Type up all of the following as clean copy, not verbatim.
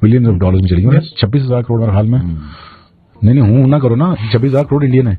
Millions of dollars में चली गई। 26,000 करोड़ मेरे हाल में। नहीं हूं ना करो ना, 26,000 करोड़ इंडियन है।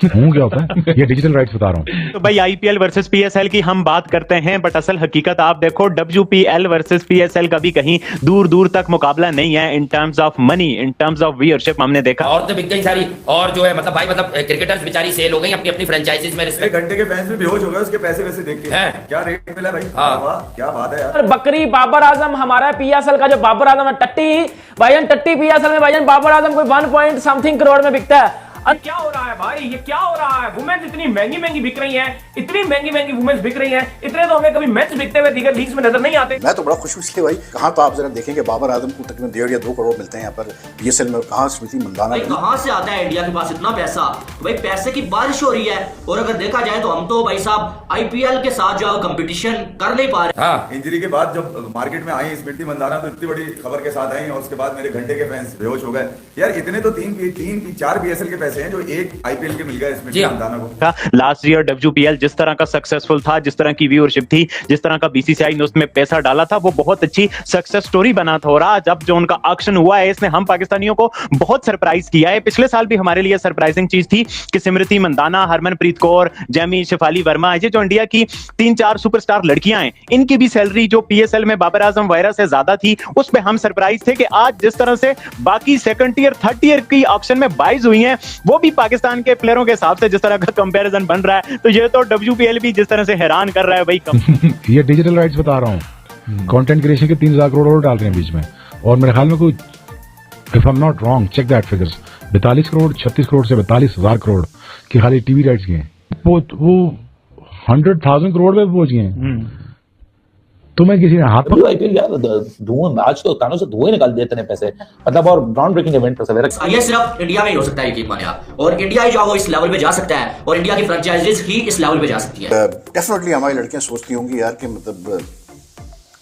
हूं क्या होता है, ये डिजिटल राइट्स बता रहा हूं। तो भाई आईपीएल वर्सेस पीएसएल की हम बात करते हैं, बट असल हकीकत आप देखो, डब्ल्यूपीएल वर्सेस पीएसएल का भी कहीं दूर दूर तक मुकाबला नहीं है in terms of money, in terms of viewership. हमने देखा और तो बिक गई सारी, और जो है मतलब भाई मतलब क्रिकेटर्स बेचारी सेल हो गई अपनी अपनी फ्रेंचाइजीज में। एक घंटे के फैंस भी बेहोश हो गए उसके पैसे वैसे देख के। क्या रेट मिला भाई। वाह क्या बात है यार। बकरी बाबर आजम हमारा पीएसएल का जो बाबर आजम है, टट्टी भाईजान, टट्टी पीएसएल में भाईजान बाबर आजम कोई 1 पॉइंट समथिंग करोड़ में बिकता है। क्या हो रहा है भाई, ये क्या हो रहा है? वुमेन्स इतनी महंगी महंगी बिक रही हैं, इतनी महंगी महंगी वुमेन्स बिक रही हैं, इतने तो हमें कभी मैच बिकते हुए दीगर लीग्स में नजर नहीं आते। मैं तो बड़ा खुश हूं इसलिए भाई, कहां तो आप जरा देखेंगे बाबर आजम को तकरीबन 1.5 या 2 करोड़ मिलते हैं यहाँ पर पीएसएल में, कहां स्मृति मंदाना। कहां से आता है इंडिया के पास इतना पैसा? भाई पैसे की बारिश हो रही है, और अगर देखा जाए तो हम तो भाई साहब आईपीएल के साथ जो कंपटीशन कर नहीं पा रहे। इंजरी के बाद जब मार्केट में आई स्मृति मंदाना तो इतनी बड़ी खबर के साथ आई, और उसके बाद मेरे घंटे के फैंस बेहोश हो गए यार। इतने तो 4 पीएसएल के पैसे हैं जो एक आईपीएल के मिल गए स्मृति मंदाना को। लास्ट ईयर डब्ल्यूपीएल जिस तरह का सक्सेसफुल था, जिस तरह की व्यूअरशिप थी, जिस तरह का बीसीसीआई ने उसमें पैसा डाला था, वो बहुत अच्छी सक्सेस स्टोरी बना था। और आज अब जो उनका ऑक्शन हुआ है, इसने हम पाकिस्तानियों को बहुत सरप्राइज किया है। पिछले साल भी हमारे लिए सरप्राइजिंग चीज थी कि स्मृति मंदाना, हरमनप्रीत कौर, जेमी शेफाली वर्मा, ये जो इंडिया की 3-4 सुपरस्टार लड़कियां हैं, इनकी भी सैलरी जो पीएसएल में बाबर आजम वगैरह से ज्यादा थी, उस पर हम सरप्राइज थे कि आज जिस तरह से बाकी सेकंड ईयर, थर्ड ईयर की ऑक्शन में बाइज हुई हैं, वो भी पाकिस्तान के प्लेयरों के हिसाब से जिस तरह का कंपैरिजन बन रहा है, तो ये तो डब्ल्यूपीएल भी जिस तरह से हैरान कर रहा है भाई। ये डिजिटल राइट्स बता रहा हूँ, कंटेंट क्रिएशन के 3,000 करोड़ और डाल रहे हैं बीच में। और मेरे ख्याल में कोई, if I am not wrong, check that figures, 42 crore 36 crore से 42,000 करोड़ की खाली टीवी राइट्स की हैं। वो 100,000 करोड़ पे पहुंच गए हैं। तुम्हें किसी ने हाथ आईपीएल यार धुआं, आज तो कानों से धुएं निकाल दिए इतने पैसे, मतलब और ग्राउंड ब्रेकिंग इवेंट पर। ये सिर्फ इंडिया में ही हो सकता है यकीन मानिए, और इंडिया ही जो है वो इस लेवल पे जा सकता है, और इंडिया की फ्रेंचाइजीज ही इस लेवल पे जा सकती है। डेफिनेटली हमारी लड़कियां सोचती होंगी यार कि मतलब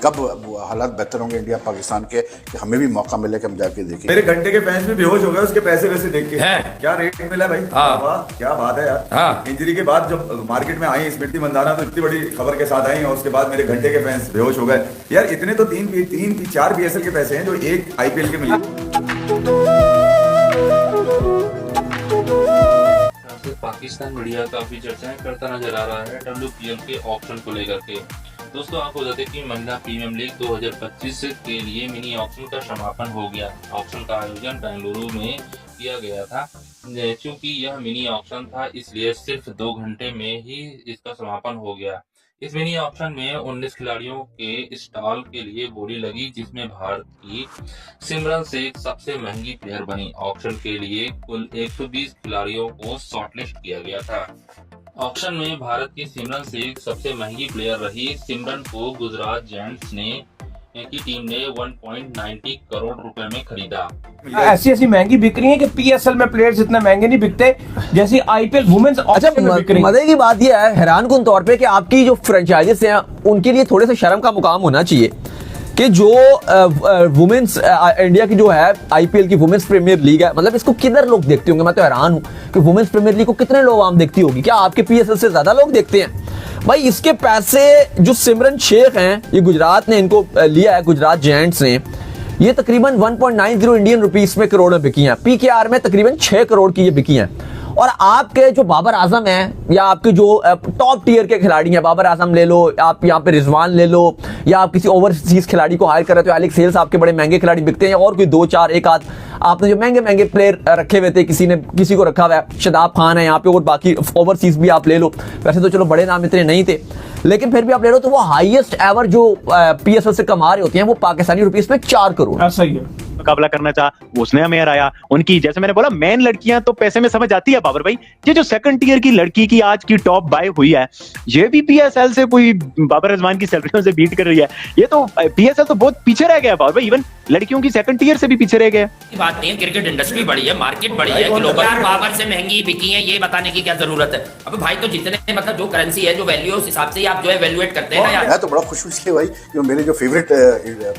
कब हालात बेहतर होंगे इंडिया पाकिस्तान के, कि हमें भी मौका मिले कि हम जाके देखें। मेरे घंटे के फैंस भी बेहोश हो गए उसके पैसे वैसे देख के। क्या रेट मिला भाई। वाह क्या बात है यार। इंजरी के बाद जब मार्केट में आई स्मृति मंदाना तो इतनी बड़ी खबर के साथ आई, और उसके बाद मेरे घंटे के फैंस बेहोश हो गए यार। इतने तो 4 पीएसएल के पैसे हैं जो एक आईपीएल के मिले। पाकिस्तान मीडिया काफी चर्चाएं करता नजर आ रहा है डब्ल्यूपीएल के ऑक्शन को लेकर के। दोस्तों आपको बता दें कि महिला प्रीमियम लीग 2025 के लिए मिनी ऑक्शन का समापन हो गया। ऑक्शन का आयोजन बेंगलुरु में किया गया था। चूंकि यह मिनी ऑक्शन था, इसलिए सिर्फ 2 घंटे में ही इसका समापन हो गया। इस मिनी ऑक्शन में 19 खिलाड़ियों के स्टॉल के लिए बोली लगी, जिसमें भारत की सिमरन शेख सबसे महंगी प्लेयर बनी। ऑक्शन के लिए कुल 120 खिलाड़ियों को शॉर्टलिस्ट किया गया था। ऑक्शन में भारत की सिमरन शेख सबसे महंगी प्लेयर रही। सिमरन को गुजरात जेंट्स की टीम ने 1.90 करोड़ रुपए में खरीदा। ऐसी ऐसी महंगी बिक रही है कि पीएसएल में प्लेयर्स इतने महंगे नहीं बिकते जैसी आईपीएल वुमेन्स। अच्छा मजे की बात यह है, हैरानकुन तौर पे, कि आपकी जो फ्रेंचाइजीज हैं उनके लिए थोड़े से शर्म का मुकाम होना चाहिए कि जो वुमेन्स इंडिया की जो है आईपीएल की वुमेन्स प्रीमियर लीग है, मतलब इसको किधर लोग देखते होंगे। मैं तो हैरान हूं कि वुमेन्स प्रीमियर लीग को कितने लोग आम देखती होगी। क्या आपके पीएसएल से ज्यादा लोग देखते हैं? भाई इसके पैसे जो सिमरन शेख हैं, ये गुजरात ने इनको लिया है, गुजरात जेंट्स ने, ये तकरीबन 1.90 इंडियन रुपीस में करोड़ में बिकी हैं। पीकेआर में तकरीबन 6 करोड़ की ये बिकी हैं। और आपके जो बाबर आजम हैं, या आपके जो टॉप टियर के खिलाड़ी हैं, बाबर आजम ले लो, आप यहाँ पे रिजवान ले लो, या आप किसी ओवरसीज खिलाड़ी को हायर कर रहे हो, एलेक्स हेल्स आपके बड़े महंगे खिलाड़ी बिकते हैं, और कोई 2-4 एक आध आपने जो महंगे महंगे प्लेयर रखे हुए थे, किसी को रखा हुआ है, शादाब खान है यहाँ पे, और बाकी ओवरसीज भी आप ले लो। वैसे तो चलो बड़े नाम इतने नहीं थे, लेकिन फिर भी आप ले लो तो वो हाईएस्ट एवर जो पीएसएल से कमा रहे होते हैं वो पाकिस्तानी रुपीस में 4 करोड़। सही है। मुकाबला करना चाहा, उसने हमें हराया। उनकी, जैसे मैंने बोला, मेन लड़कियां तो पैसे में समझ आती है बाबर भाई। ये जो सेकंड टियर की लड़की की आज की टॉप बाय हुई है, ये भी पीएसएल से कोई बाबर रिजवान की सैलरियों से बीट कर रही है। ये तो पीएसएल तो बहुत पीछे रह गया बाबर भाई, इवन लड़कियों की सेकंड टियर से भी पीछे रह गया। बात नहीं, क्रिकेट इंडस्ट्री बड़ी है, मार्केट बड़ी है, ग्लोबल बाबर से महंगी बिकी है, ये बताने की क्या जरूरत है। अब भाई तो जितने मतलब जो करेंसी है, जो वैल्यू, उस हिसाब से आप जो एवेल्युएट करते हैं ना यार। मैं तो बड़ा खुश हूं इसलिए भाई, क्योंकि मेरे जो फेवरेट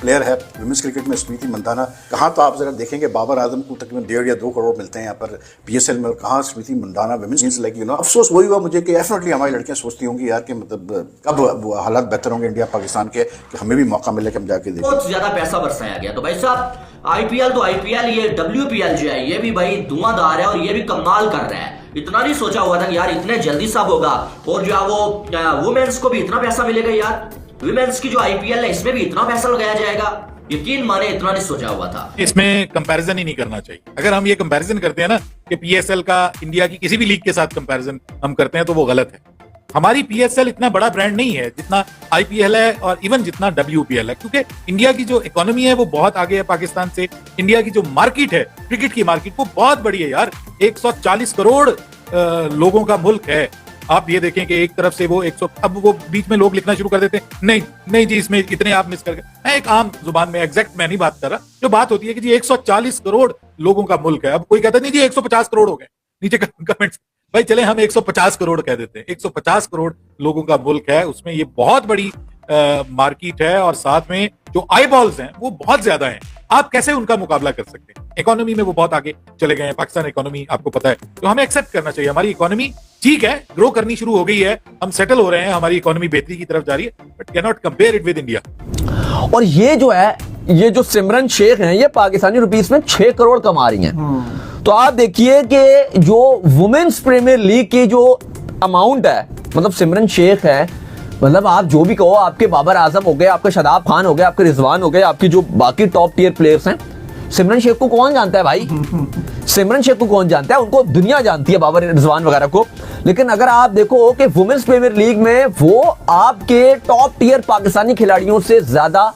प्लेयर है वुमेन्स क्रिकेट में स्मृति मंदाना, कहां तो आप जरा देखेंगे बाबर आजम को तकरीबन 1.5 या 2 करोड़ मिलते हैं यहाँ पर पीएसएल में, कहां Smriti Mandhana women's like you know. अफसोस वही हुआ मुझे कि डेफिनेटली हमारी लड़कियां सोचती होंगी यार कि मतलब कब हालात बेहतर होंगे इंडिया पाकिस्तान के, कि हमें भी मौका मिले कि हम जाके देखें। बहुत ज्यादा पैसा बरसाया गया तो भाई साहब आईपीएल तो आईपीएल, ये WPL जो है ये भी भाई धुआंधार है और ये भी कमाल कर रहा है। इतना नहीं सोचा हुआ था कि यार इतने जल्दी सब होगा और जो है वो वुमेन्स को भी इतना पैसा मिलेगा यार। वुमेन्स की जो आईपीएल है इसमें भी इतना पैसा लगाया जाएगा, यकीन माने इतना नहीं सोचा हुआ था। इसमें कंपैरिजन ही नहीं करना चाहिए। अगर हम ये कंपैरिजन करते हैं ना कि PSL का इंडिया की किसी भी लीग के साथ कंपैरिजन हम करते हैं तो वो गलत है। हमारी PSL इतना बड़ा ब्रांड नहीं है जितना IPL है और इवन जितना WPL है, क्योंकि इंडिया की जो इकोनॉमी है वो बहुत आगे है पाकिस्तान से। इंडिया की जो मार्केट है, क्रिकेट की मार्केट, वो बहुत बड़ी है यार। 140 करोड़ लोगों का मुल्क है। आप ये देखें कि एक तरफ से वो 100, अब वो बीच में लोग लिखना शुरू कर देते हैं नहीं जी इसमें इतने आप मिस कर गए। मैं एक आम जुबान में, एग्जैक्ट मैं नहीं बात कर रहा, जो बात होती है कि जी 140 करोड़ लोगों का मुल्क है। अब कोई कहता नहीं जी 150 करोड़ हो गए, नीचे कमेंट्स भाई चले हम 150 करोड़ कह देते हैं। 150 करोड़ लोगों का मुल्क है, उसमें ये बहुत बड़ी मार्केट है और साथ में जो आई बॉल्स हैं वो बहुत ज्यादा हैं। आप कैसे उनका मुकाबला कर सकते हैं? इकोनॉमी में वो बहुत आगे चले गए हैं। पाकिस्तान इकोनॉमी आपको पता है, तो हमें एक्सेप्ट करना चाहिए। हमारी इकोनॉमी ठीक है, ग्रो करनी शुरू हो गई है, हम सेटल हो रहे हैं, हमारी इकोनॉमी बेहतरी की तरफ जा रही है, but can not compare it with India. और ये जो है, ये जो सिमरन शेख हैं, ये पाकिस्तानी रुपीस में 6 करोड़ कमा रही हैं। तो आप देखिए कि जो वुमेन्स प्रीमियर लीग की जो अमाउंट है, मतलब सिमरन शेख है, मतलब आप जो भी कहो, आपके बाबर आजम हो गए, आपके शादाब खान हो गए, आपके रिजवान हो गए, आपकी जो बाकी टॉप टियर प्लेयर्स हैं, सिमरन शेख को कौन जानता है भाई? सिमरन शेख को कौन जानता है? उनको दुनिया जानती है, बाबर, रिजवान वगैरह को। लेकिन अगर आप देखो कि वुमेन्स प्रीमियर लीग में वो आपके टॉप टियर पाकिस्तानी खिलाड़ियों से ज्यादा,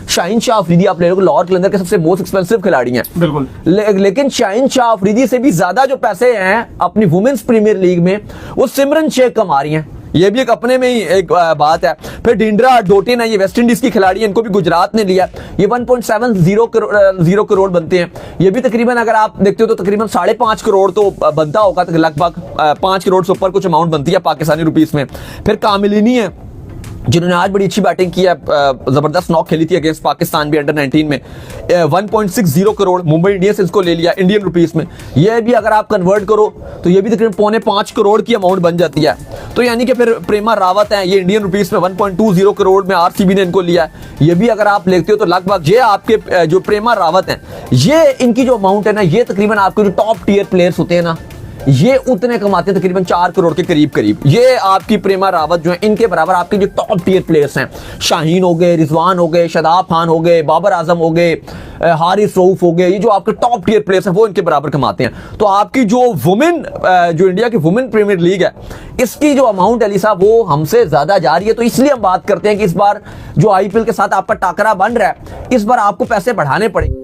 शाहीन शाह अफरीदी आप ले लो, लाहौर कलंदर के सबसे मोस्ट एक्सपेंसिव खिलाड़ी हैं बिल्कुल, लेकिन शाहीन शाह अफरीदी से भी ज्यादा जो पैसे हैं अपनी वुमेन्स प्रीमियर लीग में वो सिमरन शेख कमा रही हैं। ये भी एक अपने में ही एक बात है। फिर डिंड्रा डोटिन है, ये वेस्ट इंडीज की खिलाड़ी है, इनको भी गुजरात ने लिया। ये 1.70 करोड़ बनते हैं। ये भी तकरीबन अगर आप देखते हो तो तकरीबन 5.5 करोड़ तो बनता होगा, तो लगभग 5 करोड़ से ऊपर कुछ अमाउंट बनती है पाकिस्तानी रुपीस में। फिर कामिलिनी है जिन्होंने आज बड़ी अच्छी बैटिंग की है, जबरदस्त नॉक खेली थी अगेंस्ट पाकिस्तान भी अंडर 19 में। 1.60 करोड़ मुंबई इंडियंस इसको ले लिया इंडियन रुपीस में। ये भी अगर आप कन्वर्ट करो तो ये भी तकरीबन 4.5 करोड़ की अमाउंट बन जाती है। तो यानी कि फिर प्रेमा रावत है, ये इंडियन रुपीस में 1.20 करोड़ में RCB ने इनको लिया है। ये भी अगर आप लेते हो तो लगभग ये आपके जो प्रेमा रावत हैं, ये इनकी जो अमाउंट है ना, ये तकरीबन आपके जो टॉप टियर प्लेयर्स होते हैं ना, ये उतने कमाते हैं, तकरीबन 4 करोड़ के करीब। ये आपकी प्रेमा रावत जो है, इनके बराबर आपके जो टॉप टियर प्लेयर्स हैं, शाहीन हो गए, रिजवान हो गए, शादाब खान हो गए, बाबर आजम हो गए, हारिस रऊफ हो गए, ये जो आपके टॉप टियर प्लेयर्स हैं वो इनके बराबर कमाते हैं। तो आपकी जो वुमेन, जो इंडिया की वुमेन प्रीमियर लीग है, इसकी जो अमाउंट अली साहब वो हमसे ज्यादा जा रही है। तो इसलिए हम बात करते हैं कि इस बार जो IPL के साथ आपका टाकरा बन रहा है, इस बार आपको पैसे बढ़ाने पड़ेंगे।